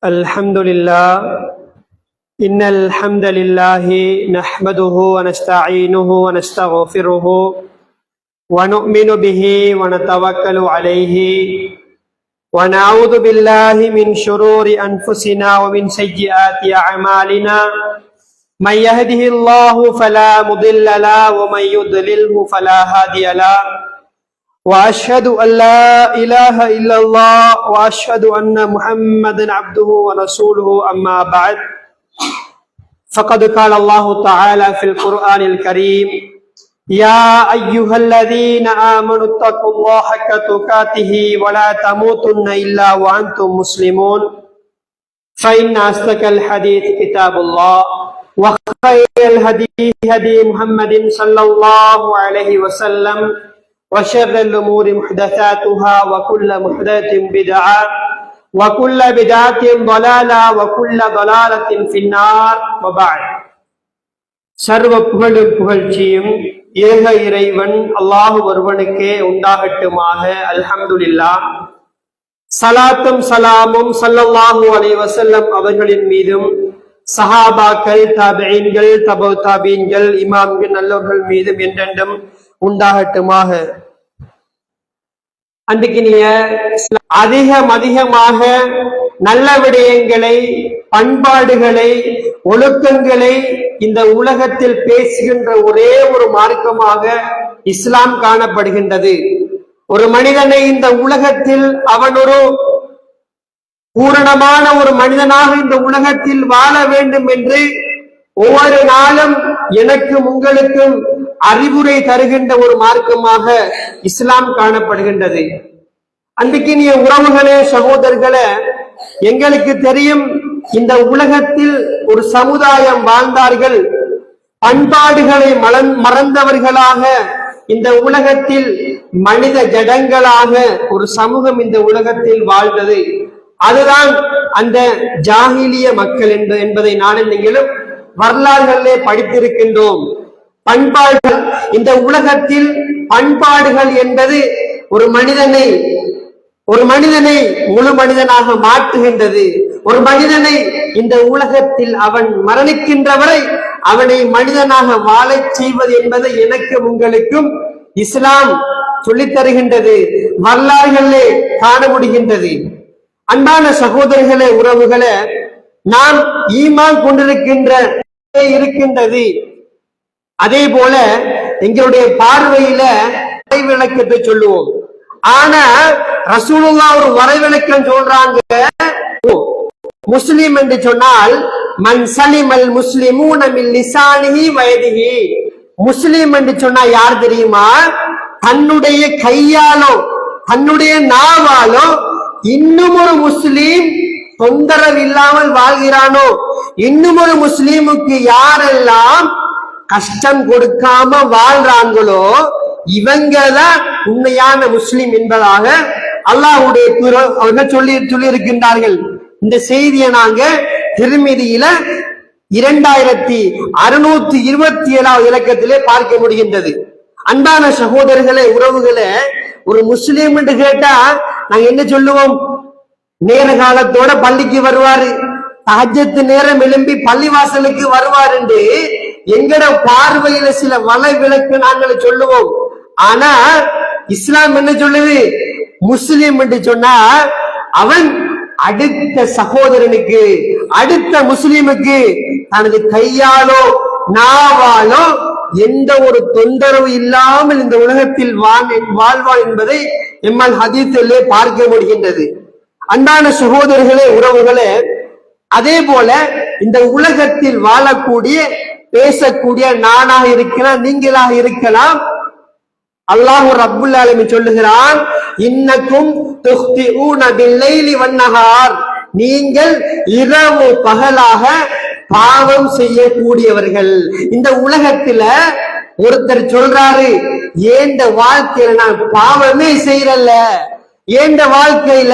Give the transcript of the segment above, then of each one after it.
الحمد لله إن الحمد لله نحمده ونستعينه ونستغفره ونؤمن به ونتوكل عليه ونعوذ بالله من شرور أنفسنا ومن سيئات أعمالنا من يهده الله فلا مضل له ومن يضلله فلا هادي له وأشهد أن لا إله إلا الله وأشهد أن محمدا عبده ورسوله أما بعد فقد قال الله تعالى في القرآن الكريم يا أيها الذين آمنوا اتقوا الله حق تقاته ولا تموتن إلا وأنتم مسلمون فإن أصدق الحديث كتاب الله وخير الهدي هدي محمد صلى الله عليه وسلم وشر الأمور محدثاتها وكل محدثة بدعة وكل بدعة ضلالة وكل ضلالة في النار وبعد சர்வ புகழும் புகழ்ச்சியும் ஏக இறைவன் அல்லாஹ் ஒருவனுக்கே உண்டாகட்டுமாக. அல்ஹம்துலில்லாஹ். சலாத்தும் சலாமும் ஸல்லல்லாஹு அலைஹி வஸல்லம் அவர்களின் மீதும் சஹாபாக்கள், தாபிஈன்கள், தபு தாபீன்கள், இமாம்கள், நல்லவர்கள் மீதும் என்றென்றும் உண்டாகட்டுமாக. அன்றைக்கினிய அதிகமாக நல்ல விடயங்களை, பண்பாடுகளை, ஒழுக்கங்களை இந்த உலகத்தில் பேசுகின்ற ஒரே ஒரு மார்க்கமாக இஸ்லாம் காணப்படுகின்றது. ஒரு மனிதனை இந்த உலகத்தில் அவன் ஒரு பூரணமான ஒரு மனிதனாக இந்த உலகத்தில் வாழ வேண்டும் என்று ஒவ்வொரு நாளும் எனக்கும் உங்களுக்கும் அறிவுரை தருகின்ற ஒரு மார்க்கமாக இஸ்லாம் காணப்படுகின்றது. அன்றைக்கினிய உறவுகளே, சகோதரர்களே, எங்களுக்கு தெரியும் இந்த உலகத்தில் ஒரு சமுதாயம் வாழ்ந்தார்கள். பண்பாடுகளை மறந்தவர்களாக இந்த உலகத்தில் மனித ஜடங்களாக ஒரு சமூகம் இந்த உலகத்தில் வாழ்ந்தது. அதுதான் அந்த ஜாகிலிய மக்கள் என்பதை நான் நீங்களும் வரலாறுகளிலே படித்திருக்கின்றோம். பண்பாடுகள், இந்த உலகத்தில் பண்பாடுகள் என்பது ஒரு மனிதனை முழு மனிதனாக மாற்றுகின்றது. ஒரு மனிதனை இந்த உலகத்தில் அவன் மரணிக்கின்றவரை அவனை மனிதனாக வாழச் செய்வது என்பதை எனக்கும் உங்களுக்கும் இஸ்லாம் சொல்லித் தருகின்றது, வரலாறுகளிலே காண முடிகின்றது. அன்பான சகோதரர்களே, உறவுகளே, நாம் ஈமான் இருக்கின்றது. அதே போல எங்களுடைய பார்வையில வரைவிலக்கத்தை சொல்லுவோம். ஆனா ரசூலுல்லாஹ் ஒரு வரைவிலக்கம் சொல்றாங்க. முஸ்லிம் என்று சொன்னால் மன் சலிமல் முஸ்லிமூன மின் லிசானிஹி வயதிஹி. முஸ்லிம் என்று சொன்னா யார் தெரியுமா? தன்னுடைய கையாலோ தன்னுடைய நாவாலோ இன்னும் ஒரு முஸ்லீம் தொந்தரவு இல்லாமல் வாழ்கிறானோ, இன்னும் ஒரு முஸ்லீமுக்கு யாரெல்லாம் கஷ்டம் கொடுக்காம வாழ்றாங்களோ இவங்கதான் உண்மையான முஸ்லிம் என்பதாக அல்லாஹ்வுடைய அவர்கள் சொல்லி இருக்கின்றார்கள். இந்த செய்தியை நாங்க திருமிதியில 2627 இலக்கத்திலே பார்க்க முடிகின்றது. அன்பான சகோதரர்களே, உறவுகளே, ஒரு முஸ்லீம் என்று கேட்டா நாங்க என்ன சொல்லுவோம்? நேர காலத்தோட பள்ளிக்கு வருவாரு, தஹஜ்ஜத் நேரம் எழும்பி பள்ளிவாசலுக்கு வருவார் என்று எங்கட பார்வையில சில வலைவிலக்கு நாங்கள் சொல்லுவோம். ஆனா இஸ்லாம் என்ன சொல்லுது? முஸ்லிம் என்று சொன்னா அவன் அடுத்த சகோதரனுக்கு, அடுத்த முஸ்லிமுக்கு தனது கையாலோ நாவாலோ எந்த ஒரு தொந்தரவு இல்லாமல் இந்த உலகத்தில் வாழ்வான் என்பதை எம்மால் ஹதீஸிலே பார்க்க முடிகின்றது. அன்பான சகோதரர்களே, உறவுகளே, அதே போல இந்த உலகத்தில் வாழக்கூடிய, பேசக்கூடிய நானாக இருக்கலாம், நீங்களாக இருக்கலாம். அல்லாஹ் ரப்புல் ஆலமீன் சொல்லுகிறான், இன்னக்கும் துக்திஊன பில்லைலி வன்னஹார். நீங்கள் இரவு பகலாக பாவம் செய்யக்கூடியவர்கள். இந்த உலகத்துல ஒருத்தர் சொல்றாரு, ஏண்ட வாழ்க்கையில நான் பாவமே செய்யறல்ல, ஏண்ட வாழ்க்கையில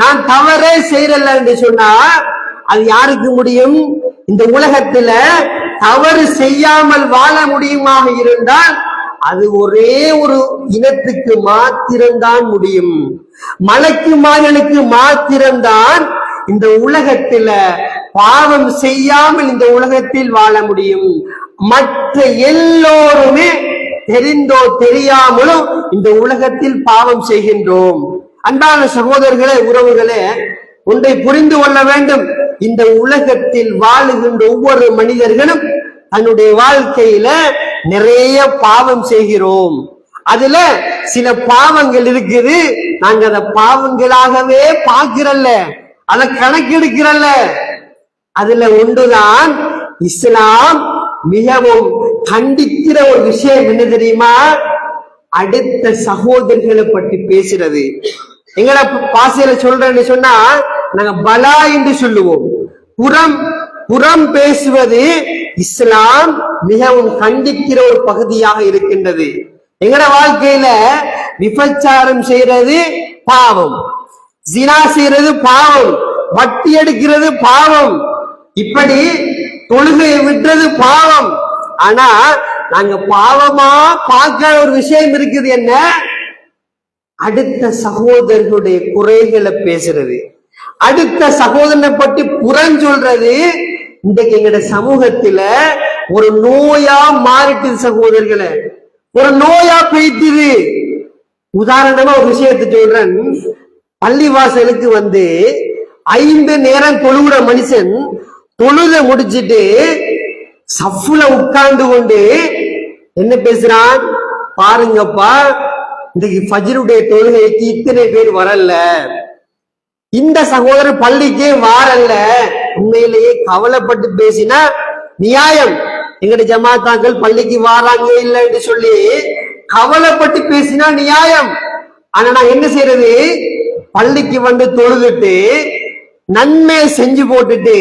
நான் தவறே செய்யறல்ல என்று சொன்னா அது யாருக்கு முடியும்? இந்த உலகத்துல தவறு செய்யாமல் வாழ முடியுமாக இருந்தால் அது ஒரே ஒரு இனத்துக்கு மாத்திரம்தான் முடியும். மலக்குமார்களுக்கு மாத்திரம்தான் இந்த உலகத்துல பாவம் செய்யாமல் இந்த உலகத்தில் வாழ முடியும். மற்ற எல்லோருமே தெரிந்தோ தெரியாமலும் இந்த உலகத்தில் பாவம் செய்கின்றோம். அன்பான சகோதரர்களே, உறவுகளே, ஒன்றை புரிந்து கொள்ள வேண்டும். இந்த உலகத்தில் வாழுகின்ற ஒவ்வொரு மனிதர்களும் தன்னுடைய வாழ்க்கையில நிறைய பாவம் செய்கிறோம். அதுல சில பாவங்கள் இருக்குது, நாங்க அத பாவங்களாகவே பார்க்கிறல்ல, அதை கணக்கெடுக்கிறல்ல. அதுல ஒன்றுதான் இஸ்லாம் மிகவும் கண்டிக்கிற ஒரு விஷயம் என்ன தெரியுமா? அடுத்த சகோதரர்களை பற்றி பேசுறது. எங்கட பாசையில சொல்றேன்னு சொன்னா நாங்க பலா என்று சொல்லுவோம். புறம் பேசுவது இஸ்லாம் மிகவும் கண்டிக்கிற ஒரு பகுதியாக இருக்கின்றது. எங்கட வாழ்க்கையில விபச்சாரம் செய்யறது பாவம், ஜினா செய்யறது பாவம், வட்டி எடுக்கிறது பாவம், இப்படி தொழுகையை விட்டுறது பாவம். ஆனா நாங்க பாவமா பார்க்கிற ஒரு விஷயம் இருக்குது. என்ன? அடுத்த சகோதரர்களுடைய குறைகளை பேசுறது, அடுத்த சகோதரனை பற்றி புறஞ்சொல்றது. இன்றைக்கு எங்கட சமூகத்துல ஒரு நோயா மாறிட்டு சகோதரர்களை, ஒரு நோயா போயிட்டுது. உதாரணமா ஒரு விஷயத்தை சொல்றேன். பள்ளிவாசலுக்கு 5 நேரம் தொழுகிற மனுஷன் தொழுத முடிச்சிட்டு சஃப்ல உட்கார்ந்து கொண்டு என்ன பேசுறான்? பாருங்கப்பா, இன்றைக்கு ஃபஜ்ருடைய தொழுகைக்கு இத்தனை பேர் வரல, இந்த சகோதரர் பள்ளிக்கே வாரல்ல. உண்மையிலேயே கவலைப்பட்டு பேசினா நியாயம். எங்கட ஜமாத்தாக்கள் பள்ளிக்கு வாராங்க இல்லை என்று சொல்லி கவலைப்பட்டு பேசினா நியாயம். ஆனா நான் என்ன செய்யறது? பள்ளிக்கு தொழுதுட்டு நன்மை செஞ்சு போட்டுட்டு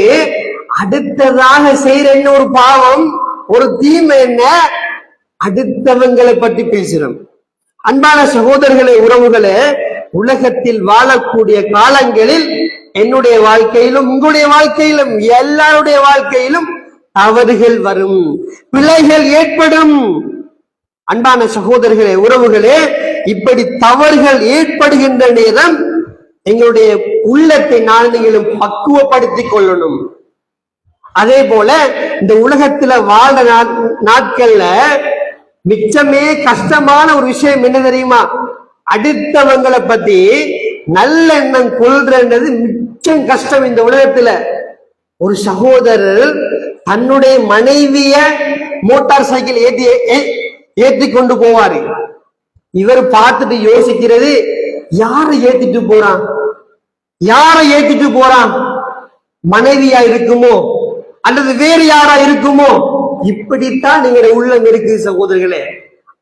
அடுத்ததாக செய்யற என்ன ஒரு பாவம், ஒரு தீமை என்ன? அடுத்தவங்களை பற்றி பேசுறோம். அன்பான சகோதரர்களே, உறவுகளே, உலகத்தில் வாழக்கூடிய காலங்களில் என்னுடைய வாழ்க்கையிலும் உங்களுடைய வாழ்க்கையிலும் எல்லாருடைய வாழ்க்கையிலும் தவறுகள் வரும், பிழைகள் ஏற்படும். அன்பான சகோதரர்களே, உறவுகளே, இப்படி தவறுகள் ஏற்படுகின்ற நேரம் எங்களுடைய உள்ளத்தை நீங்களும் பக்குவப்படுத்திக் கொள்ளணும். அதே போல இந்த உலகத்துல வாழ்ற நாட்கள்ல மிச்சமே கஷ்டமான ஒரு விஷயம் என்ன தெரியுமா? அடுத்தவங்களை பத்தி நல்ல எண்ணம் கொள்றது மிச்சம் கஷ்டம் இந்த உலகத்துல. ஒரு சகோதரர் தன்னுடைய மனைவிய மோட்டார் சைக்கிள் ஏற்றி கொண்டு போவாரு. இவர் பார்த்துட்டு யோசிக்கிறது, யாரை ஏத்திட்டு போறான், யாரை ஏத்திட்டு போறான்? மனைவியா இருக்குமோ அல்லது வேறு யாரா இருக்குமோ? இப்படித்தான் நீங்க உள்ளம் இருக்கு சகோதரர்களே.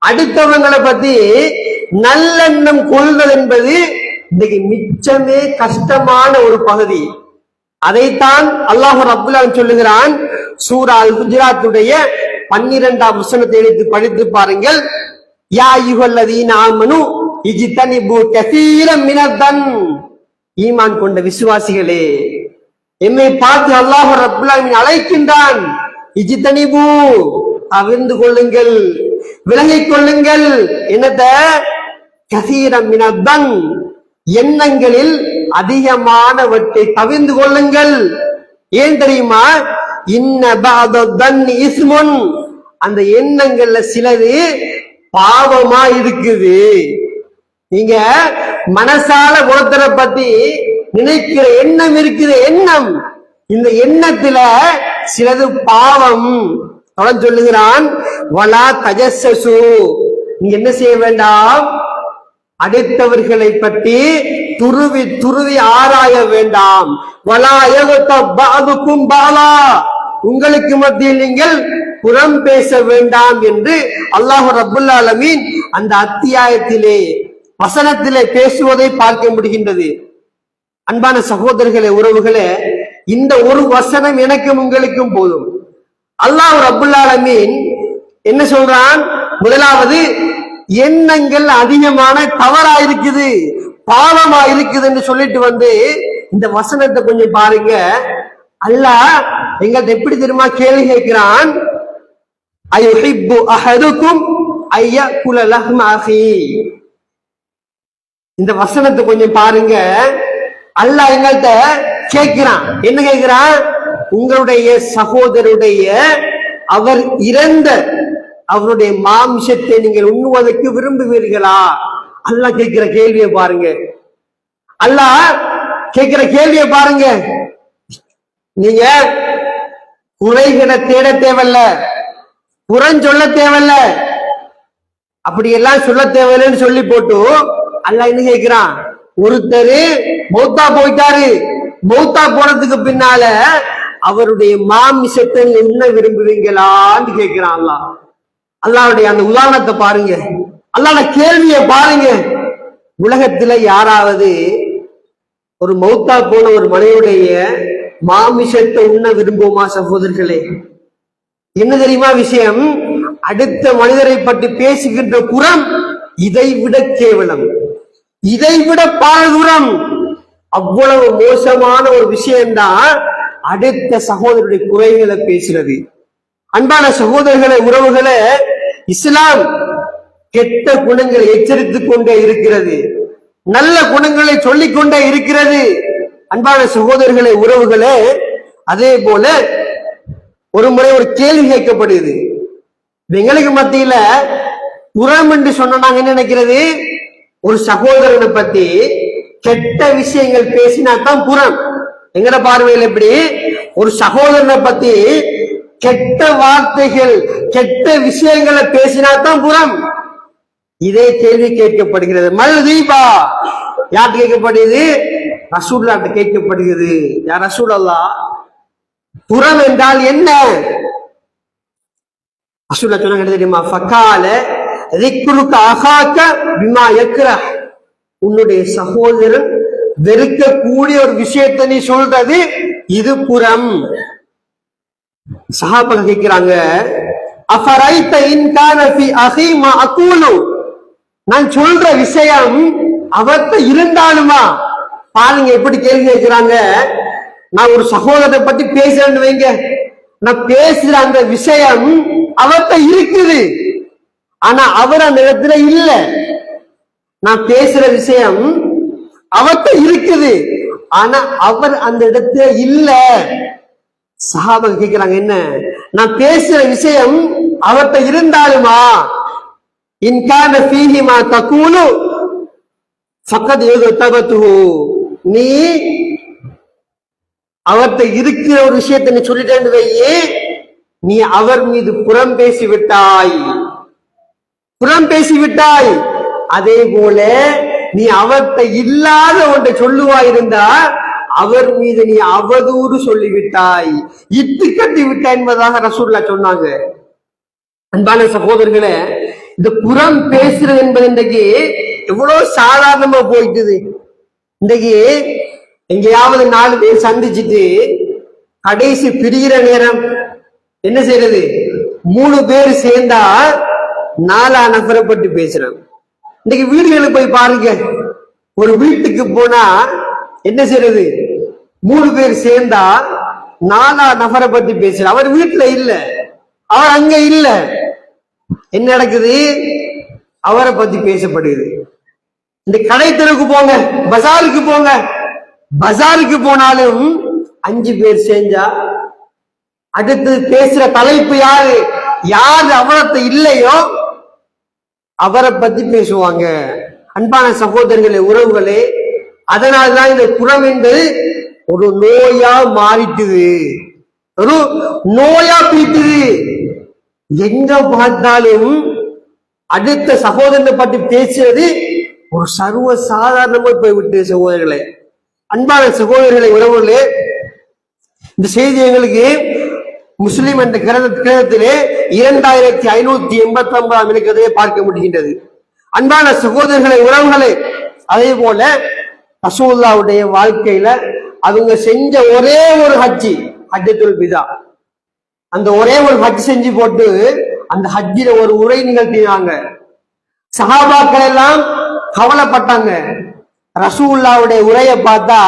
அடுத்தவங்களை பத்தி நல்லெண்ணம் கொள்வது என்பது இன்னைக்கு மிச்சமே கஷ்டமான ஒரு பகுதி. அதைத்தான் அல்லாஹ் ரப்புல் ஆலமீன் சொல்லுகிறான். சூரா அல் ஹுஜராத்துடைய 12ஆம் வசனத்தை எடுத்து படித்து பாருங்கள். யா அய்யுஹல்லதீன ஆமனு இஜ்தனிபு கஸீரம் மினதன். ஈமான் கொண்ட விசுவாசிகளே, என்னை பார்த்து அல்லாஹ் ரப்புல் ஆலமீன் அழைக்கின்றான். இஜ்தனிபு, தவிர்ந்து கொள்ளுங்கள், விலகிக் கொள்ளுங்கள். என்னத? கஸீரம் மினதன், எண்ணங்களில் அதிகமானவற்றை தவிர்ந்து கொள்ளுங்கள். ஏன் தெரியுமா? இன்ன பஅதன் இஸ்முன், அந்த எண்ணங்கள்ல சிலது பாவமா இருக்குது. நீங்க மனசால ஒருத்தரை பத்தி நினைக்கிற எண்ணம் இருக்குது, எண்ணம், இந்த எண்ணத்துல சிலது பாவம். அவன் சொல்லுகிறான், வலா தஜஸ்ஸசு, நீங்க என்ன செய்ய வேண்டாம்? அடுத்தவர்களை பற்றி துருவி துருவி ஆராய வேண்டாம். வலா யக்தப் பஅதுக்கும் பஅலா, உங்களுக்கு மத்தியில் நீங்கள் புறம் பேச வேண்டாம் என்று அல்லாஹ் ரப்புல் ஆலமீன் அந்த அத்தியாயத்திலே வசனத்திலே பேசுவதை பார்க்க முடிகின்றது. அன்பான சகோதரர்களே, உறவுகளே, இந்த ஒரு வசனம் எனக்கும் உங்களுக்கும் போதும். அல்லாஹ் ரப்புல் ஆலமீன் என்ன சொல்றான்? முதலாவது, எண்ணங்கள் அதிகமான தவறா இருக்குது, பாவமா இருக்குது என்று சொல்லிட்டு இந்த வசனத்தை கொஞ்சம் பாருங்க. அல்லாஹ் எங்கள்ட்ட எப்படி தெரியுமா கேள்வி கேட்கிறான்? அயுஹிப்பு அஹதுக்கும் ஐயகுல லஹ்ம அஹி. இந்த வசனத்தை கொஞ்சம் பாருங்க. அல்லாஹ் எங்கள்ட்ட கேட்கிறான். என்ன கேட்கிறான்? உங்களுடைய சகோதரருடைய அவர் இறந்த அவருடைய மாமிசத்தை நீங்கள் உண்ணுவதற்கு விரும்புவீர்களா? அல்லாஹ் கேட்கிற கேள்வியை பாருங்க. அல்லாஹ் கேட்கிற கேள்வியை பாருங்க. நீங்க குறைகளை தேட தேவையில்ல, புறஞ்சொல்ல தேவையில்ல, அப்படியெல்லாம் சொல்ல தேவையில்லைன்னு சொல்லி போட்டு அல்லாஹ் என்ன கேட்கிறான்? ஒருத்தர் மௌத்தா போயிட்டாரு, மௌத்தா போனதுக்கு பின்னால அவருடைய மாமிசத்தை உண்ண விரும்புவீங்களான்னு கேட்கிறான் அல்லாஹ். அல்லாஹ்வுடைய அந்த உதாரணத்தை பாருங்க, அல்லாஹ்வுடைய கேள்வியை பாருங்க. உலகத்துல யாராவது ஒரு மௌத்தா போன ஒரு மனைவியுடைய மாமிசத்தை உண்ண விரும்புமா சகோதரர்களே? என்ன தெரியுமா விஷயம்? அடுத்த மனிதரை பற்றி பேசுகின்ற புறம் இதைவிட கேவலம், இதைவிட பாரதூரம், அவ்வளவு மோசமான ஒரு விஷயம்தான் அடுத்த சகோதரருடைய குறைகளை பேசுறது. அன்பான சகோதரர்களை, உறவுகளை, இஸ்லாம் கெட்ட குணங்களை எச்சரித்துக் கொண்டே இருக்கிறது, நல்ல குணங்களை சொல்லிக் கொண்டே இருக்கிறது. அன்பான சகோதரர்களை, உறவுகளே, அதே போல ஒரு முறை ஒரு கேள்வி கேட்கப்படுது. எங்களுக்கு மத்தியில புறம் என்று சொன்னா நாங்க என்ன நினைக்கிறது? ஒரு சகோதரனை பத்தி கெட்ட விஷயங்கள் பேசினா தான் புறம். எங்கட பார்வையில் எப்படி? ஒரு சகோதரனை பத்தி கெட்ட வார்த்தைகள் கெட்ட விஷயங்களை பேசினா தான் புறம். இதே கேள்வி கேட்கப்படுகிறது. மல் தீபா யார் கேட்கப்படுகிறது? ரசூலுல்லாஹ் கேட்கப்படுகிறது. யா ரசூலல்லாஹ், புறம் என்றால் என்ன? ரசூலுல்லாஹ் சொன்னாங்க தெரியுமா? ஃபகால ذِكْرُكَ أَخَاكَ بِمَا يَكْرَهُ, உன்னுடைய சகோதரன் வெறுக்கக்கூடிய ஒரு விஷயத்தை நீ சொல்றது இது புறம். சஹாபாக்கள் கேட்கிறாங்க, அஃபரைத இன் கான ஃபீ அஹீ மா அகூலு, நான் சொல்ற விஷயம் அவர்கிட்ட இருந்தாலுமா? பாருங்க எப்படி கேள்வி கேட்கிறாங்க. நான் ஒரு சகோதரத்தை பத்தி பேசுறேன்னு வைங்க, நான் பேசுற அந்த விஷயம் அவர்கிட்ட இருக்குது, ஆனா அவர் அந்த இடத்துல இல்ல. நான் பேசுற விஷயம் அவர்கிட்ட இருக்குது, ஆனா அவர் அந்த இடத்துல இல்ல. சஹாபாக்கள் கேட்கிறாங்க, என்ன? நான் பேசுற விஷயம் அவர்கிட்ட இருந்தாலுமா? இன் கான ஃபீஹி மா தகூலு ஃபக்கத் யுதபதுஹு, நீ அவர்கிட்ட இருக்கிற ஒரு விஷயத்தை நீ சொல்லிட்டேன்னு வையே, நீ அவர் மீது புறம் பேசி விட்டாய், புறம் பேசி விட்டாய். அதே போல நீ அவர்கிட்ட இல்லாத ஒன்றை சொல்லுவாய் இருந்தா அவர் மீது நீ அவதூறு சொல்லிவிட்டாய், இட்டு கட்டி விட்டாய் என்பதாக ரசூலுல்லாஹ் சொன்னாங்க. அன்பான சகோதரர்களே, இந்த புறம் பேசுறது என்பது இன்றைக்கு எவ்வளவு சாதாரணமா போயிட்டுது. இன்றைக்கு எங்கேயாவது 4 பேர் சந்திச்சுட்டு கடைசி பிரிகிற நேரம் என்ன செய்யறது? 3 பேர் சேர்ந்தா 4 நபரை பற்றி பேசுறாங்க. இன்னைக்கு வீடுகளுக்கு போய் பாருங்க, ஒரு வீட்டுக்கு போனா என்ன செய்யறது? 3 பேர் சேர்ந்தா 4 நபரை பத்தி பேசுற. அவர் வீட்டுல இல்ல, அவர் அங்க இல்ல. என்ன நடக்குது? அவரை பத்தி பேசப்படுது. இந்த கடை தெருவுக்கு போங்க, பஜாருக்கு போங்க, பஜாருக்கு போனாலும் 5 பேர் சேர்ந்தா அடுத்து பேசுற தலைப்பு யாரு? யாரு அவரத்தை இல்லையோ அவரை பத்தி பேசுவாங்க. அன்பான சகோதரர்களே, உறவுகளே, அதனால்தான் இந்த புறம் என்பது ஒரு நோயா மாறிட்டுது, ஒரு நோயா போயிட்டுது. எங்க பார்த்தாலும் அடுத்த சகோதரனை பற்றி பேசுறது ஒரு சர்வ சாதாரணமா போய்விட்டு. சகோதரர்களே, அன்பான சகோதரர்களை, உறவுகளே, இந்த செய்தி எங்களுக்கு முஸ்லிம் என்ற கிரந்தத்திலே 2589 இலக்கத்திலே பார்க்க முடிகின்றது. அன்பான சகோதரர்களை, உறவுகளே, அதே போல ரசூலுல்லாஹ்வுடைய வாழ்க்கையில அவங்க செஞ்ச ஒரே ஒரு ஹஜ்ஜி, ஹஜ்ஜத்துல் விதா, அந்த ஒரே ஒரு ஹஜ் செஞ்சு போட்டு அந்த ஹஜ்ஜில ஒரு உரை நிகழ்த்தினாங்க. சஹாபாக்கள் எல்லாம் கவலைப்பட்டாங்க. ரசூலுல்லாஹ்வுடைய உரையை பார்த்தா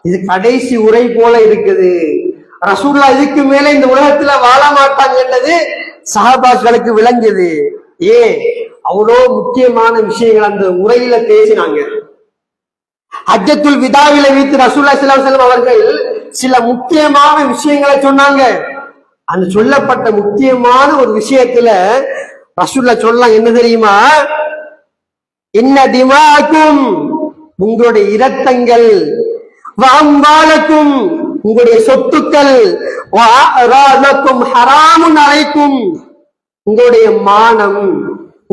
இது கடைசி உரை போல இருக்குது, ரசூலுல்லாஹ் இதுக்கு மேல இந்த உலகத்துல வாழ மாட்டாங்க என்றது சஹாபாக்களுக்கு விளங்கியது. அவ்வளோ முக்கியமான விஷயங்கள் அந்த உரையில பேசினாங்க. ஹஜ்ஜத்துல் விதாவில வைத்து ரசூலுல்லாஹி ஸல்லல்லாஹு அலைஹி வஸல்லம் அவர்கள் சில முக்கியமான விஷயங்களை சொன்னாங்க. அந்த சொல்லப்பட்ட முக்கியமான ஒரு விஷயத்துல ரசூலுல்லாஹ் சொல்லலாம் என்ன தெரியுமா? இன்ன திமாக்கும், உங்களுடைய இரத்தங்கள், வஅம்வாலக்கும், உங்களுடைய சொத்துக்கள், வஅராதக்கும் ஹராமுன் அலைக்கும், உங்களுடைய மானம்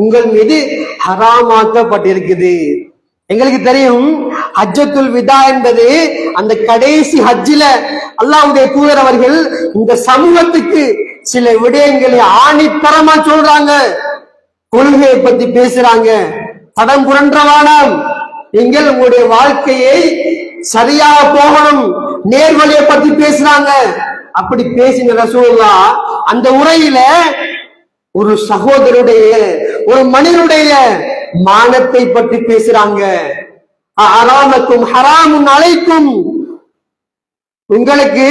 உங்கள் மீது ஹராமாக்கப்பட்டிருக்குது. எங்களுக்கு தெரியும் ஹஜ்ஜத்துல் விதா என்பது அந்த கடைசி ஹஜ்ஜில அல்லாஹ்வுடைய தூதர் அவர்கள் இந்த சமூகத்துக்கு சில விடயங்களை ஆணித்தரமா சொல்றாங்க. கொள்கையை பத்தி பேசுறாங்க. தடம் புரண்டவானம், நீங்கள் உங்களுடைய வாழ்க்கையை சரியாக போகணும், நேர்வழியை பத்தி பேசுறாங்க. அப்படி பேசின ரசூலுல்லாஹ் அந்த உரையில ஒரு சகோதரருடைய, ஒரு மனிதனுடைய மானத்தை பற்றி பேசுறாங்க. அராமக்கும் ஹராமுன் அலைக்கும், உங்களுக்கு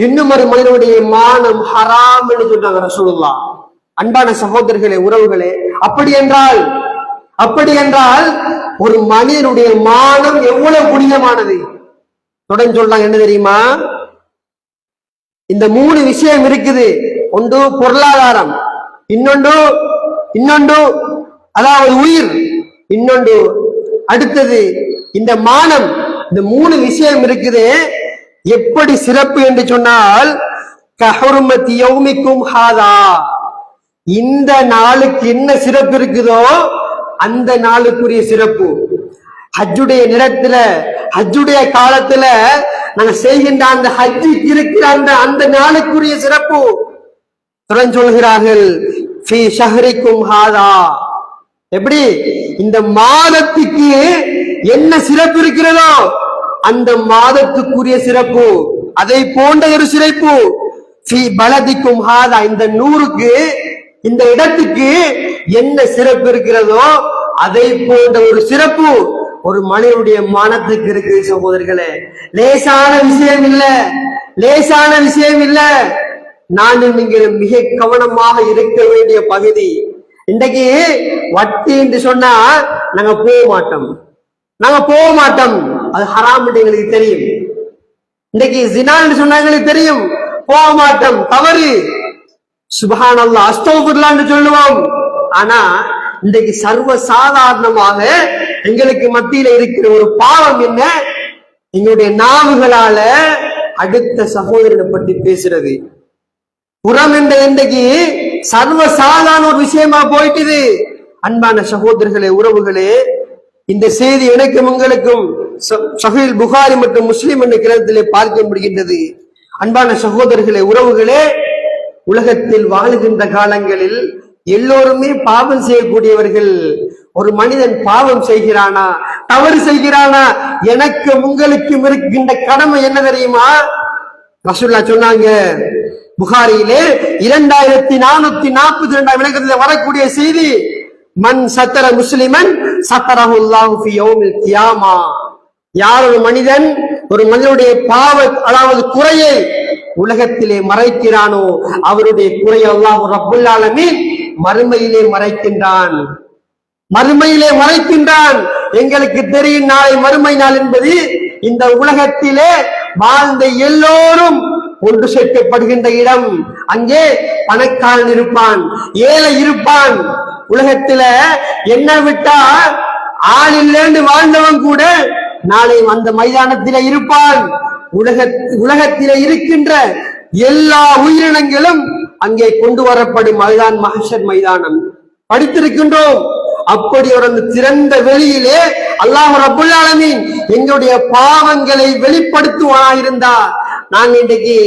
இன்னும் ஒரு மனிதனுடைய மானம் ஹராம் என்று சொல்றாங்க ரசூலுல்லாஹ். அன்பான சகோதரர்களே, உறவுகளே, அப்படி என்றால் ஒரு மனிதனுடைய மானம் எவ்வளவு புனிதமானது. தொடர்ந்து சொல்றாங்க என்ன தெரியுமா? இந்த 3 விஷயம் இருக்குது. ஒன்று பொருளாதாரம், இன்னொன்று அதாவது உயிர், இன்னொன்று அடுத்தது இந்த மானம். இந்த 3 விஷயம் இருக்குது. எப்படி சிறப்பு என்று சொன்னால், கஹுர்மதி யௌமிக்கும் ஹாதா, இந்த நாளுக்கு என்ன சிறப்பு இருக்குதோ அந்த நாளுக்குரிய சிறப்பு. ஹஜ்ஜுடைய நேரத்துல, ஹஜ்ஜுடைய காலத்துல நாங்க செய்கின்ற அந்த ஹஜ்ஜுக்கு இருக்கிற அந்த நாளுக்குரிய சிறப்பு. தொடர்ந்து சொல்கிறார்கள், ஃபீ ஷஹ்ரிக்கும் ஹாதா, எப்படி இந்த மாதத்துக்கு என்ன சிறப்பு இருக்கிறதோ அந்த மாதத்துக்குரிய சிறப்பு, அதை போன்ற ஒரு சிறப்பு. ஃபீ பலதிக்கும் ஹாதா, இந்த நூறுக்கு, இந்த இடத்துக்கு என்ன சிறப்பு இருக்கிறதோ அதை போன்ற ஒரு சிறப்பு ஒரு மனிதனுடைய மனத்துக்கு இருக்கு. சகோதரர்களே, லேசான விஷயம் இல்ல. நானும் நீங்க மிக கவனமாக இருக்க வேண்டிய பகுதி. இன்றைக்கு வட்டி என்று சொன்னா நாங்க போக மாட்டோம், அது ஹராம் என்று எங்களுக்கு தெரியும். இன்றைக்கு ஜினா என்று சொன்னா எங்களுக்கு தெரியும், போக மாட்டோம், தவறு. சுப்ஹானல்லாஹ், அஸ்தக்ஃபிருல்லாஹ் என்று சொல்லுவோம். ஆனா இன்றைக்கு சர்வ சாதாரணமாக எங்களுக்கு மத்தியில இருக்கிற ஒரு பாவம் என்ன? எங்களுடைய நாவுகளால அடுத்த சகோதரனை பற்றி பேசுறது. புறம் என்ற இன்றைக்கு சர்வ சாதாரண ஒரு விஷயமா போயிட்டுது. அன்பான சகோதரர்களே, உறவுகளே, இந்த செய்தி எனக்கும் உங்களுக்கும் சஹீஹ் புகாரி மற்றும் முஸ்லிம் என்ற கிரந்தத்திலே பார்க்க முடிகின்றது. அன்பான சகோதரர்களே, உறவுகளே, உலகத்தில் வாழுகின்ற காலங்களில் எல்லோருமே பாவம் செய்யக்கூடியவர்கள். ஒரு மனிதன் பாவம் செய்கிறானா, தவறு செய்கிறானா, எனக்கு உங்களுக்கும் இருக்கின்ற கடமை என்ன தெரியுமா? ரசூலுல்லாஹ் சொன்னாங்க புகாரியிலே 2442 விளக்கத்தில் வரக்கூடிய செய்தி, மன் சத்தர முஸ்லிமன் சத்தரஹுல்லாஹு ஃபி யௌமில் கியாமா, யார் ஒரு மனிதனுடைய பாவ அதாவது குறையை உலகத்திலே மறைக்கிறானோ அவருடைய குறை அல்லாஹ் ரப்புல் ஆலமீன் மறுமையிலே மறைக்கின்றான். எங்களுக்கு தெரியும் நாளை மறுமை நாள் என்பது இந்த உலகத்திலே வாழ்ந்த எல்லோரும் ஒன்று சேர்க்கப்படுகின்ற இடம். அங்கே பணக்காரன் இருப்பான், ஏழை இருப்பான். உலகத்தில என்ன விட்டா ஆள் இல்லைன்னு வாழ்ந்தவன் கூட நாளை அந்த மைதானத்தில இருப்பான். உலகத்தில இருக்கின்ற எல்லா உயிரினங்களும் அங்கே கொண்டு வரப்படும். அதுதான் மஹ்ஷர் மைதானம். படித்திருக்கின்றோம். அப்படி ஒரு திறந்த வெளியிலே அல்லாஹ் ரப்புல் ஆலமீன் எங்களுடைய பாவங்களை வெளிப்படுத்துவானாயிருந்தா, நாங்க இன்றைக்கு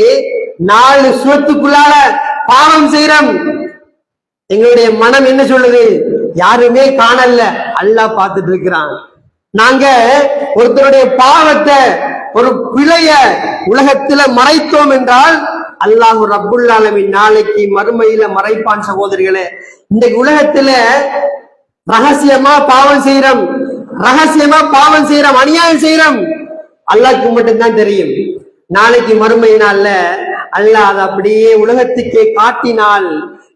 4 சுவத்துக்குள்ளால பாவம் செய்யறோம். எங்களுடைய மனம் என்ன சொல்லுது? யாருமே காணல, அல்லாஹ் பார்த்துட்டு இருக்கிறான். நாங்க ஒருத்தருடைய பாவத்தை, ஒரு பிழைய உலகத்துல மறைத்தோம் என்றால் அல்லாஹ் ரப்புல் ஆலமீன் நாளைக்கு மறுமையில மறைப்பான். சகோதரிகளே, இந்த உலகத்துல ரகசியமா பாவம் செய்யறோம், அநியாயம் செய்யறோம், அல்லாஹ்க்கு மட்டும்தான் தெரியும். நாளைக்கு மறுமை நாள்ல அல்லாஹ் அதை அப்படியே உலகத்துக்கே காட்டினால்,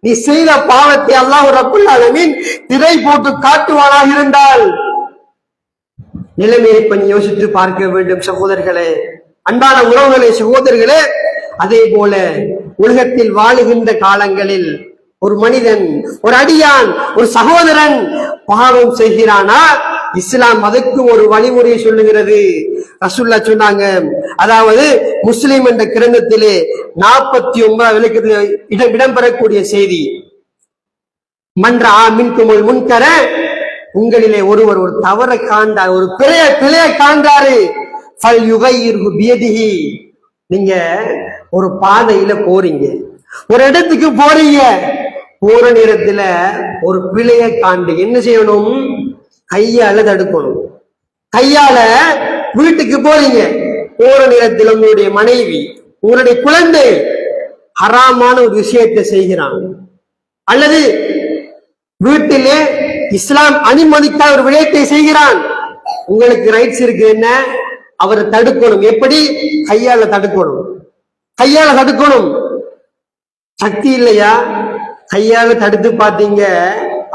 நீ செய்த பாவத்தை அல்லாஹ் ரப்புல் ஆலமீன் திரை போட்டு காட்டுவானாக இருந்தால் நிலைமையை கொஞ்சம் யோசித்து பார்க்க வேண்டும் சகோதரர்களே, அன்பான உறவுகளே, சகோதரர்களே. அதே போல உலகத்தில் வாழுகின்ற காலங்களில் ஒரு மனிதன், ஒரு அடியான், ஒரு சகோதரன் பாவம் செய்கிறானா, இஸ்லாம் அதுக்கு ஒரு வழிமுறையை சொல்லுகிறது. ரசூலுல்லாஹ் சொன்னாங்க, அதாவது முஸ்லிம் என்ற கிரந்தத்திலே 49 விளக்கத்தில் இடம்பெறக்கூடிய செய்தி, மன்றா மின்குமுல் முன்கர, உங்களிலே ஒருவர் ஒரு தவற காண்டார், ஒரு பிழைய காண்டாரு, ஃபல் யுகையிர்ஹு பியதிஹி. நீங்க ஒரு பாதையில போறீங்க, ஒரு இடத்துக்கு போறீங்க, போற நேரத்துல ஒரு பிழைய காண்டு என்ன செய்யணும்? கையால தடுக்கணும். கையால வீட்டுக்கு போறீங்க, போற நேரத்தில் உங்களுடைய மனைவி, உங்களுடைய குழந்தை ஹராமான ஒரு விஷயத்தை செய்கிறான், அல்லது வீட்டிலே இஸ்லாம் அனுமதிக்காத ஒரு விடயத்தை செய்கிறான், உங்களுக்கு ரைட்ஸ் இருக்கு என்ன? அவரை தடுக்கணும். எப்படி? கையால தடுக்கணும். கையால தடுக்கணும். சக்தி இல்லையா? கையால தடுத்து பாத்தீங்க,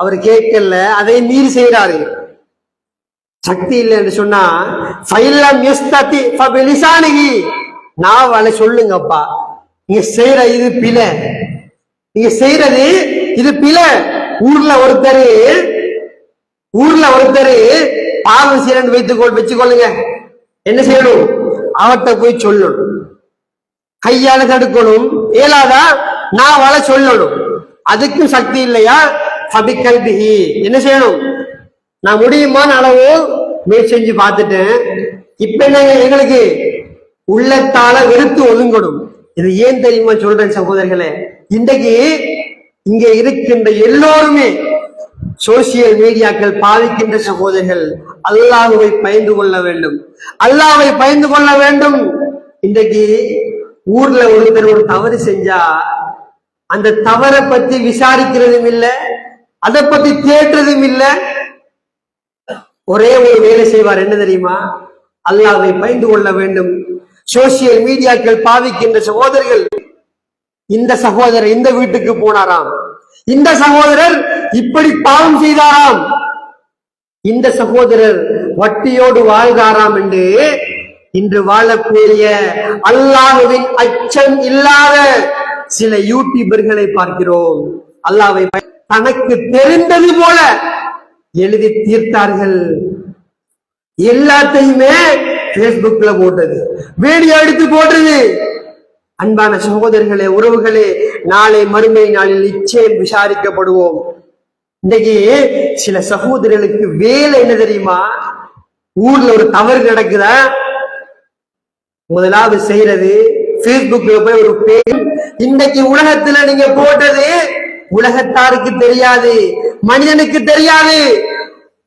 அவர் கேட்கல, அதை மீறி செய்யறாரு. சக்தி இல்லை என்று சொன்னா நாவால சொல்லுங்கப்பா, நீங்க செய்யற இது பிழை, நீங்க செய்யறது இது பிழை. ஊர்ல ஒருத்தரு பாவம் செய்யறன்னு வச்சுக்கொள்ளுங்க, என்ன செய்யணும்? அவர்கிட்ட போய் சொல்லணும். கையால தடுக்கணும். ஏலாதா? நாவால சொல்லணும். அதுக்கும் சக்தி இல்லையா? ஃபபிகல்பிஹி. என்ன செய்யணும்? நான் முடியுமான அளவு முயற்சி செஞ்சு பார்த்துட்டேன். இப்ப என்ன எங்களுக்கு? உள்ளத்தால வெறுத்து ஒதுங்கணும். இது ஏன் தெரியுமா சொல்றேன் சகோதரர்களே? இன்றைக்கு இங்க இருக்கின்ற எல்லோருமே சோசியல் மீடியாக்கள் பாதிக்கின்ற சகோதரர்கள் அல்லாஹ்வை பயந்து கொள்ள வேண்டும், அல்லாஹ்வை பயந்து கொள்ள வேண்டும். இன்றைக்கு ஊர்ல ஒருத்தர் ஒரு தவறு செஞ்சா அந்த தவறை பத்தி விசாரிக்கிறதும் இல்லை, அதை பத்தி தேடுறதும் இல்லை. ஒரே ஒரு வேலை செய்வார், என்ன தெரியுமா? அல்லாஹ்வை பயந்து கொள்ள வேண்டும். சோசியல் மீடியாக்கள் பாவிக்கின்ற சகோதரர்கள், இந்த சகோதரர் இந்த வீட்டுக்கு போனாராம், இந்த சகோதரர் இப்படி பாவம் செய்தாராம், இந்த சகோதரர் வட்டியோடு வாழ்ந்தாராம் என்று இன்று வாழக்கூடிய அல்லாஹ்வின் அச்சம் இல்லாத சில யூடியூபர்களை பார்க்கிறோம். அல்லாஹ்வை தனக்கு தெரிந்தது போல எழுதி தீர்த்தார்கள். எல்லாத்தையுமே பேஸ்புக்ல போட்டது, வீடியோ எடுத்து போட்டது. அன்பான சகோதரர்களே, உறவுகளே, நாளை மறுமை நாளில் நிச்சயம் விசாரிக்கப்படுவோம். இன்னைக்கு சில சகோதரர்களுக்கு வேலை என்ன தெரியுமா? ஊர்ல ஒரு தவறு நடக்குதா, முதலாவது செய்யறது பேஸ்புக்ல போய் ஒரு பேஜ். இன்னைக்கு உலகத்துல நீங்க போட்டது உலகத்தாருக்கு தெரியாது, மனிதனுக்கு தெரியாது,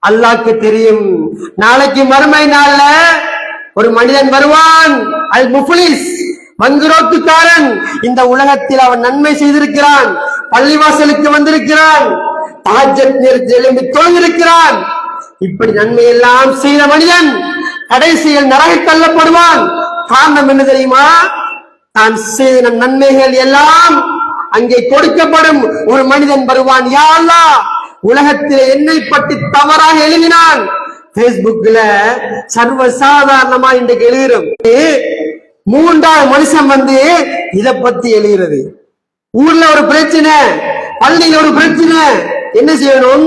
அல்லாஹ்க்கு தெரியும். நாளைக்கு மறுமை நாள்ல ஒரு மனிதன் வருவான், அல் முஃப்லிஸ், வங்குரோத்துக்காரன். இந்த உலகத்தில் அவன் நன்மை செய்திருக்கிறான், பள்ளிவாசலுக்கு வந்திருக்கிறான், தஹஜ்ஜத் நேரத்தில் எழும்பி தொழுதிருக்கிறான், இப்படி நன்மை எல்லாம் செய்த மனிதன் கடைசியில் நரக தள்ளப்படுவான். காரணம் என்ன தெரியுமா? தான் செய்த நன்மைகள் எல்லாம் அங்கே கொடுக்கப்படும். ஒரு மனிதன் வருவான், யா அல்லாஹ், உலகத்தில் என்னை பற்றி தவறாக எழுதினான். பேஸ்புக்ல சர்வசாதாரணமா இன்றைக்கு எழுதுறோம். மூன்றாவது மனுஷன் வந்து இத பத்தி எழுதுறது. ஊர்ல ஒரு பிரச்சனை, பள்ளியில ஒரு பிரச்சனை, என்ன செய்யணும்?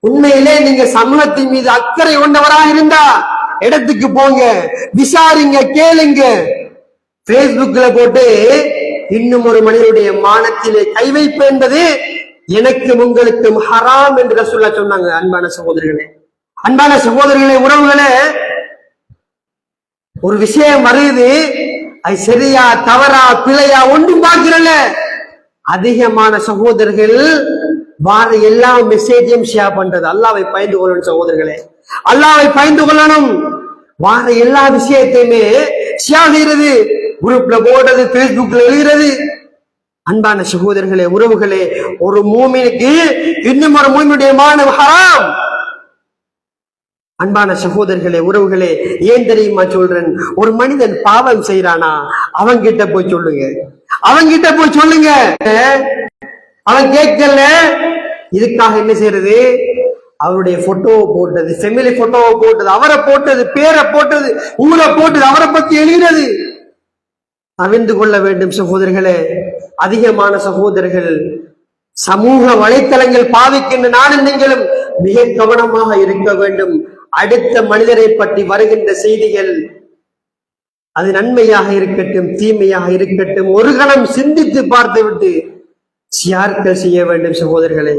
உண்மையிலே நீங்க சமூகத்தின் மீது அக்கறை கொண்டவராக இருந்தா இடத்துக்கு போங்க, விசாரிங்க, கேளுங்க. பேஸ்புக்ல போட்டு இன்னும் ஒரு மனிதனுடைய மானத்திலே கை வைப்பு என்பது எனக்கும் உங்களுக்கும் ஹராம் என்று ரசூலுல்லாஹ் சொன்னாங்க. அன்பான சகோதரர்களே, அன்பான சகோதரர்களே, உறவுகளே, ஒரு விஷயம் வருது, அது சரியா தவறா பிழையா ஒன்றும் பார்க்கிறல்ல. அதிகமான சகோதரர்கள் வார எல்லா மெசேஜையும் ஷேர் பண்றது. அல்லாஹ்வை பயந்து கொள்ளணும் சகோதரர்களே, அல்லாஹ்வை பயந்து கொள்ளணும். வார எல்லா விஷயத்தையுமே ஷேர் செய்யறது, குரூப்ல போடுறது, பேஸ்புக்ல எழுதுறது. அன்பான சகோதரர்களே, உறவுகளே, ஒரு மூமினுக்கு இன்னும் ஒரு மூமினுடைய மானம் ஹராம். அன்பான சகோதரர்களே, உறவுகளே, ஏன் தெரியுமா சொல்றேன்? ஒரு மனிதன் பாவம் செய்யறானா, அவன்கிட்ட போய் சொல்லுங்க, அவன்கிட்ட போய் சொல்லுங்க. அவன் கேட்கல, இதுக்காக என்ன செய்யறது? அவருடைய போட்டோவை போட்டது, ஃபெமிலி போட்டோவை போட்டது, அவரை போட்டது, பேரை போட்டது, ஊரை போட்டது, அவரை பத்தி எழுதினது. அறிந்து கொள்ள வேண்டும் சகோதரர்களே. அதிகமான சகோதரர்கள் சமூக வலைத்தளங்கள் பாவிக்கின்ற நானும் நீங்களும் மிக கவனமாக இருக்க வேண்டும். அடுத்த மனிதரை பற்றி வருகின்ற செய்திகள் அது நன்மையாக இருக்கட்டும் தீமையாக இருக்கட்டும் ஒரு கணம் சிந்தித்து பார்த்துவிட்டு ஷேர்கள் செய்ய வேண்டும் சகோதரர்களே.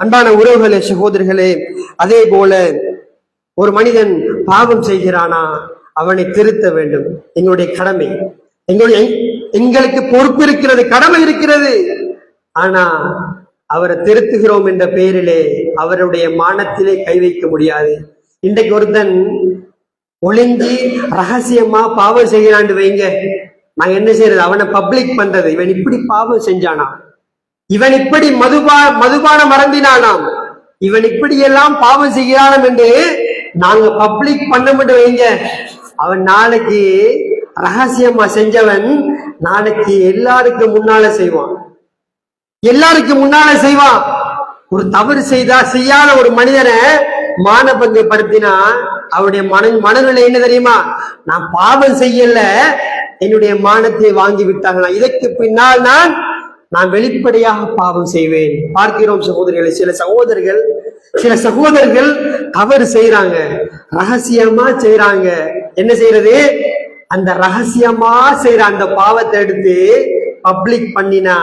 அன்பான உறவுகளே சகோதரர்களே, அதே போல ஒரு மனிதன் பாவம் செய்கிறானா அவனை திருத்த வேண்டும். எங்களுடைய கடமை, எங்களுக்கு பொறுப்பு இருக்கிறது, கடமை இருக்கிறது. ஆனா அவரை திருத்துகிறோம் என்ற பெயரிலே அவருடைய மானத்திலே கை வைக்க முடியாது. இன்றைக்கு ஒருத்தன் ஒளிஞ்சி ரகசியமா பாவம் செய்கிறான்னு வைங்க, நான் என்ன செய்யறது? அவனை பப்ளிக் பண்றது. இவன் இப்படி பாவம் செஞ்சானா, இவன் இப்படி மதுபான மறந்தினானாம், இவன் இப்படி எல்லாம் பாவம் செய்கிறானாம் என்று நாங்க பப்ளிக் பண்ண மட்டும் வைங்க, அவன் நாளைக்கு ரகசியமா செஞ்சவன் நாளைக்கு எல்லாருக்கும் முன்னால செய்வான், எல்லாருக்கும் முன்னால செய்வான். ஒரு தவறு செய்யாத ஒரு மனிதனை மானபங்கப்படுத்தினா அவருடைய மனநிலை என்ன தெரியுமா? நான் பாவம் செய்யல, என்னுடைய மானத்தை வாங்கி விட்டார்களாம், இதற்கு பின்னால் நான் வெளிப்படையாக பாவம் செய்வேன். பார்க்கிறோம் சகோதரர்களை, சில சகோதரர்கள் தவறு செய்யறாங்க, ரகசியமா செய்யறாங்க. என்ன செய்யறது? அந்த ரகசியமா செய்யற அந்த பாவத்தை எடுத்து பப்ளிக் பண்ணினா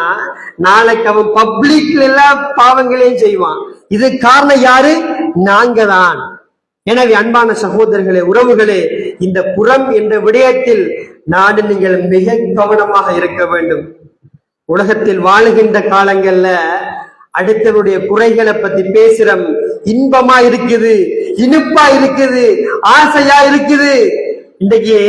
நாளைக்கு அவன் பப்ளிக்ல எல்லாம் பாவங்களையும் செய்வான். இது காரணம் யாரு? நாங்க தான். எனவே அன்பான சகோதரர்களே, உறவுகளே, இந்த புறம் என்ற விடயத்தில் நீங்கள் மிக கவனமாக இருக்க வேண்டும். உலகத்தில் வாழுகின்ற காலங்கள்ல அடுத்தவருடைய குறைகளை பத்தி பேசுறோம், இன்பமா இருக்குது, இனிப்பா இருக்குது, ஆசையா இருக்குது. இன்றைக்கு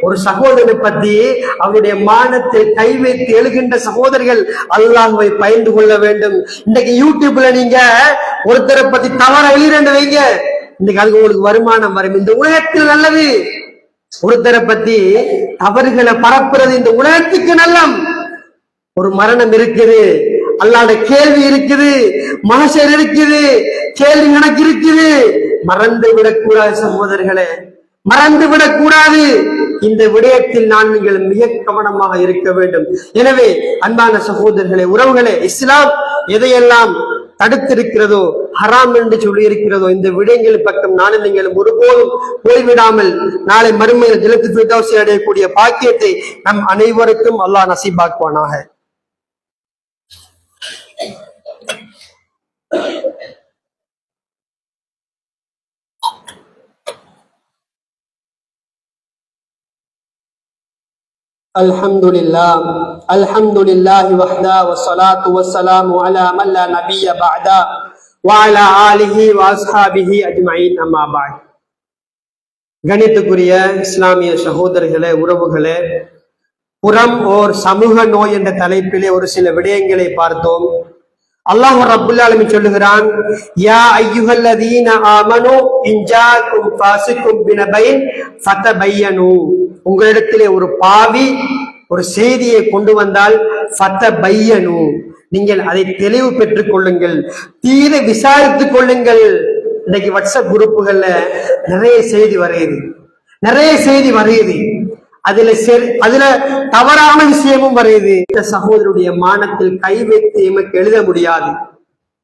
ஒரு சகோதரனை பத்தி அவருடைய மானத்தில் கை வைத்து எழுகின்ற சகோதரர்கள் அல்லாஹ்வை பயந்து கொள்ள வேண்டும். இன்றைக்கு யூடியூப்ல நீங்க ஒருத்தரை பத்தி தவற எழுதிட்டு வைங்க, இன்னைக்கு அதுக்கு உங்களுக்கு வருமானம் வரும். இந்த உலகத்தில் நல்லது. ஒருத்தரை பத்தி தவறுகளை பரப்புறது இந்த உலகத்துக்கு நல்லம். ஒரு மரணம் இருக்குது, அல்லாஹ்வுடைய கேள்வி இருக்குது, மஹ்ஷர் இருக்குது, கேள்வி கணக்கு இருக்குது. மறந்து விடக்கூடாது சகோதரர்களே, மறந்து விடக்கூடாது. இந்த விடயத்தில் நீங்கள் மிக கவனமாக இருக்க வேண்டும். எனவே அன்பான சகோதரர்களே, உறவுகளே, இஸ்லாம் எதையெல்லாம் தடுத்திருக்கிறதோ, ஹராம் என்று சொல்லி இருக்கிறதோ, இந்த விடயங்கள் பக்கம் நீங்களும் ஒருபோதும் போய்விடாமல் நாளை மறுமையில் ஜன்னத்துல் ஃபிர்தௌஸை அடையக்கூடிய பாக்கியத்தை நம் அனைவருக்கும் அல்லாஹ் நசீபாக்குவானாக. அல்ஹம்துலில்லாஹி வஹ்தா வஸ்ஸலாத்து வஸ்ஸலாமு அலா மன் லா நபிய்ய பஅதா வ அலா ஆலிஹி வ அஸ்ஹாபிஹி அஜ்மஈன். அம்மா பஅத். கணித்துக்குரிய இஸ்லாமிய சகோதரர்களே, உறவுகளே, புறம் ஓர் சமூக நோய் என்ற தலைப்பிலே ஒரு சில விடயங்களை பார்த்தோம். அல்லாஹ் ரப்புல் ஆலமீன் சொல்லுகிறான், யா அய்யுஹல்லதீன ஆமனூ இன் ஜாஅக்கும் ஃபாஸிகும் பினபைன் ஃபதபையனூ, உங்களிடத்திலே ஒரு பாவி ஒரு செய்தியை கொண்டு வந்தால் ஃபதபையனூ, நீங்கள் அதை தெளிவு பெற்றுக் கொள்ளுங்கள், தீர விசாரித்துக் கொள்ளுங்கள். இன்னைக்கு வாட்ஸ்அப் குரூப்புகள்ல நிறைய செய்தி வருகிறது, அதுல தவறான விஷயமும் வருது. இந்த சகோதரருடைய மானத்தில் கை வைத்து எமக்கு எழுத முடியாது.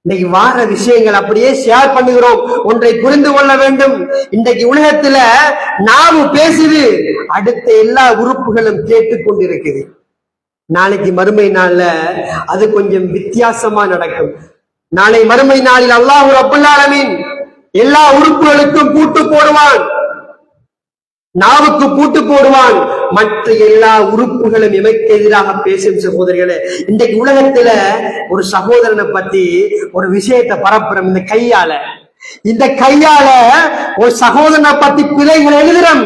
இன்னைக்கு வார விஷயங்கள் அப்படியே ஷேர் பண்ணுகிறோம். ஒன்றை புரிந்து கொள்ள வேண்டும், இன்றைக்கு உலகத்துல நாம பேசுது, அடுத்த எல்லா உறுப்புகளும் கேட்டுக்கொண்டிருக்குது. நாளைக்கு மறுமை நாள்ல அது கொஞ்சம் வித்தியாசமா நடக்கும். நாளை மறுமை நாளில் அல்லாஹ் ரப்புல் ஆலமீன் எல்லா உறுப்புகளுக்கும் பூட்டு போடுவான், நாவுக்கு பூட்டு போடுவான், மற்ற எல்லா உறுப்புகளும் எமக்கு எதிராக பேசும். சகோதரர்களே, இன்றைக்கு உலகத்துல ஒரு சகோதரனை பத்தி ஒரு விஷயத்தை பரப்புறோம், இந்த கையால ஒரு சகோதரனை பத்தி பிழைகளை எழுதுறோம்,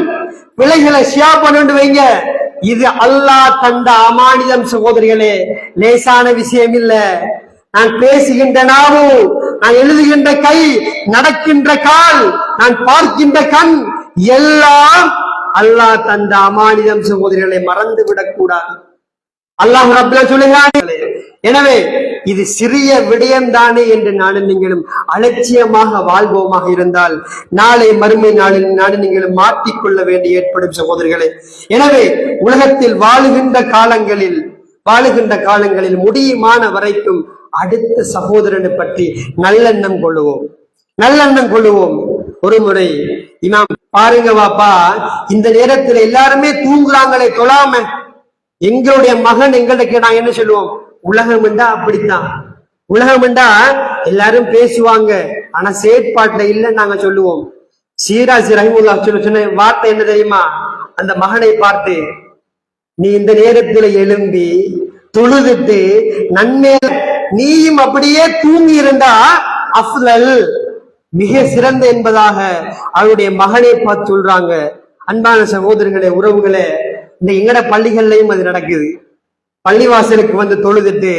பிழைகளை ஷேர் பண்ணிட்டு வைங்க. இது அல்லாஹ் தந்த அமானிதம் சகோதரிகளே, லேசான விஷயம் இல்ல. நான் பேசுகின்ற நாவு, நான் எழுதுகின்ற கை, நடக்கின்ற கால், நான் பார்க்கின்ற கண், எல்லாம் அல்லாஹ் தந்த அமானிதம் சகோதரிகளை மறந்து விடக்கூடாது. அல்லாஹ் ரப்பல் சொல்லுகிறான். எனவே இது சிறிய விடயம்தானே என்று நானும் நீங்களும் அலட்சியமாக வாழ்வோமாக இருந்தால் நாளை மறுமை நாளில் நீங்களும் மாற்றிக்கொள்ள வேண்டி ஏற்படும் சகோதரர்களே. எனவே உலகத்தில் வாழுகின்ற காலங்களில் முடியுமான வரைக்கும் அடுத்த சகோதரனை பற்றி நல்லெண்ணம் கொள்ளுவோம். ஒரு முறை இமாம் பாருங்க வாப்பா, இந்த நேரத்தில் எல்லாருமே தூங்குறாங்களே தொழாம, எங்களுடைய மகன் எங்கள்கிட்ட கேட்டான், என்ன சொல்லுவோம்? உலகம் என்றா அப்படித்தான். உலகம் என்றா எல்லாரும் பேசுவாங்க, ஆனா செயற்பாட்டுல இல்ல நாங்க சொல்லுவோம். சீராசி ரஹிமுல்லா சொன்ன வார்த்தை என்ன தெரியுமா? அந்த மகனை பார்த்து, நீ இந்த நேரத்துல எழும்பி தொழுதுட்டு நன்மை, நீயும் அப்படியே தூங்கி இருந்தா அஃலல், மிக சிறந்த என்பதாக அவருடைய மகனை பார்த்து சொல்றாங்க. அன்பான சகோதரர்களே, உறவுகளே, இந்த எங்கட பள்ளிகள்லயும் அது நடக்குது. பள்ளிவாசலுக்கு வந்து தொழுதுட்டு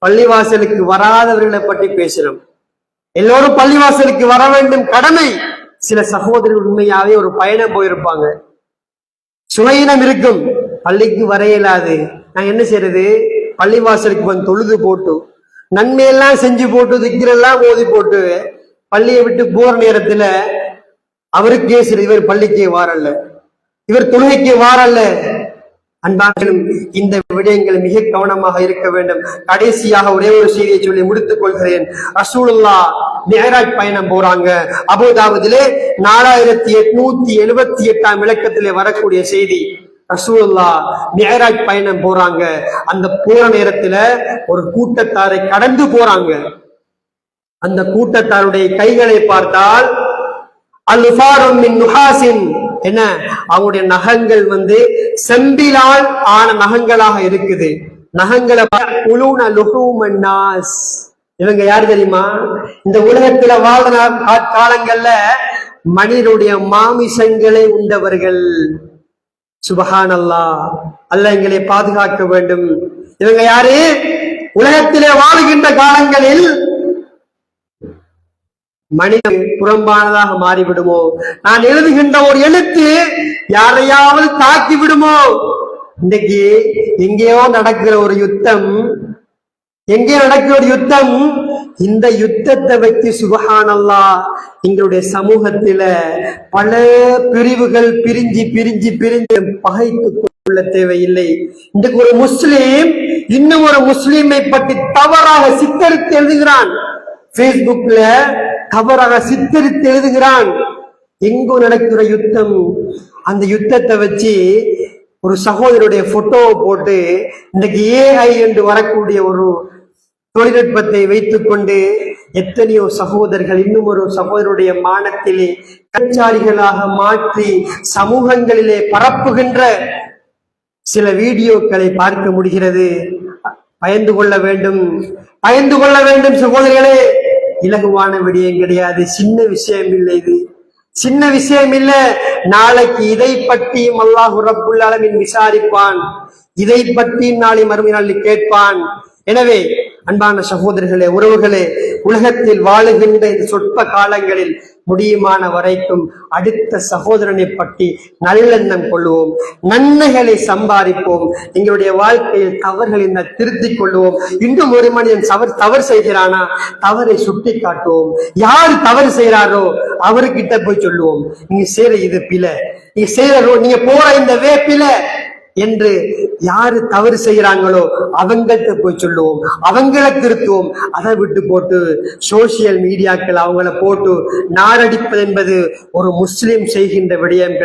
பள்ளிவாசலுக்கு வராதவர்களை பற்றி பேசுறோம். எல்லோரும் பள்ளிவாசலுக்கு வர வேண்டும், கடமை. சில சகோதரர்கள் உண்மையாவே ஒரு பயணம் போயிருப்பாங்க, சுமையினம் இருக்கும், பள்ளிக்கு வர இயலாது. நான் என்ன செய்யறது? பள்ளிவாசலுக்கு வந்து தொழுது போட்டு நன்மையெல்லாம் செஞ்சு போட்டு திக்கிறெல்லாம் ஓதி போட்டு பள்ளியை விட்டு போற நேரத்துல அவருக்கே சரி, இவர் பள்ளிக்கே வாரல்ல, இவர் தொழுகைக்கு வாரல்ல. அன்பார்களும் இந்த விடயங்கள் மிக கவனமாக இருக்க வேண்டும். கடைசியாக ஒரே ஒரு செய்தியை சொல்லி முடித்துக் கொள்கிறேன். ரசூலுல்லாஹ் மிஅராஜ் பயணம் போறாங்க. அபூதாவுதிலே 4878 இலக்கத்திலே வரக்கூடிய செய்தி. ரசூலுல்லாஹ் மிஅராஜ் பயணம் போறாங்க. அந்த போற நேரத்துல ஒரு கூட்டத்தாரை கடந்து போறாங்க. அந்த கூட்டத்தாருடைய கைகளை பார்த்தால் அல்ஃபாரும் மின் நுஹாசின், என்ன, அவங்களுடைய நகங்கள் வந்து செம்பிலால் ஆன நகங்களாக இருக்குது. நகங்களை இவங்க யாரு தெரியுமா? இந்த உலகத்துல வாழ்ற காலங்கள்ல மனிதனுடைய மாமிசங்களை உண்டவர்கள். சுபஹானல்லாஹ், அல்லாஹ் எங்களை பாதுகாக்க வேண்டும். இவங்க யாரு? உலகத்திலே வாழுகின்ற காலங்களில் மனிதன் புறம்பானதாக மாறிவிடுமோ, நான் எழுதுகின்ற ஒரு எழுத்து யாரையாவது தாக்கி விடுமோ. இன்னைக்கு எங்கேயோ நடக்கிற ஒரு யுத்தம், இந்த யுத்தத்தை வச்சு சுபஹானல்லாஹ் எங்களுடைய சமூகத்தில பல பிரிவுகள் பிரிஞ்சு பகைத்து கொள்ள தேவையில்லை. இன்றைக்கு ஒரு முஸ்லீம் இன்னும் ஒரு முஸ்லீமை பற்றி தவறாக சித்தரித்து எழுதுகிறான், பேஸ்புக்ல தவறாக சித்தரித்து எழுதுகிறான். எங்கோ நடக்கிற யுத்தம், அந்த யுத்தத்தை வச்சு ஒரு சகோதரருடைய போட்டோவை போட்டு இன்னைக்கு ஏஐ என்று வரக்கூடிய ஒரு தொழில்நுட்பத்தை வைத்துக் கொண்டு எத்தனையோ சகோதரர்கள் இன்னும் ஒரு சகோதரருடைய மானத்திலே கச்சாரிகளாக மாற்றி சமூகங்களிலே பரப்புகின்ற சில வீடியோக்களை பார்க்க முடிகிறது. பயந்து கொள்ள வேண்டும் சகோதரர்களே. இலகுவான விடயம் கிடையாது, சின்ன விஷயம் இல்லை, இது சின்ன விஷயம் இல்ல. நாளைக்கு இதை பற்றியும் அல்லாஹ் ரப்புல் ஆலமீன் விசாரிப்பான், இதை பற்றியும் நாளை மறுமை நாளில் கேட்பான். எனவே அன்பான சகோதரர்களே, உறவுகளே, உலகத்தில் வாழுகின்ற இந்த சொற்ப காலங்களில் முடியுமான வரைக்கும் அடுத்த சகோதரனை பற்றி நல்லெண்ணம் கொள்வோம், நன்மைகளை சம்பாதிப்போம், எங்களுடைய வாழ்க்கையில் தவறுகளை திருத்திக் கொள்வோம். இன்னும் ஒரு மனிதன் தவறு செய்கிறானா, தவறை சுட்டி காட்டுவோம். யார் தவறு செய்யறாரோ அவர்கிட்ட போய் சொல்லுவோம், நீங்க செய்யற இது பிழை, நீங்க செய்யறோ, நீங்க போற இந்த வே பிழை என்று யாரு தவறு செய்யறாங்களோ அவங்கள்ட்ட போய் சொல்லுவோம், அவங்களை திருத்துவோம். அதை விட்டு போட்டு சோசியல் மீடியாக்கள் அவங்கள போட்டு நாரடிப்பது என்பது ஒரு முஸ்லிம் செய்கின்ற விடயம்.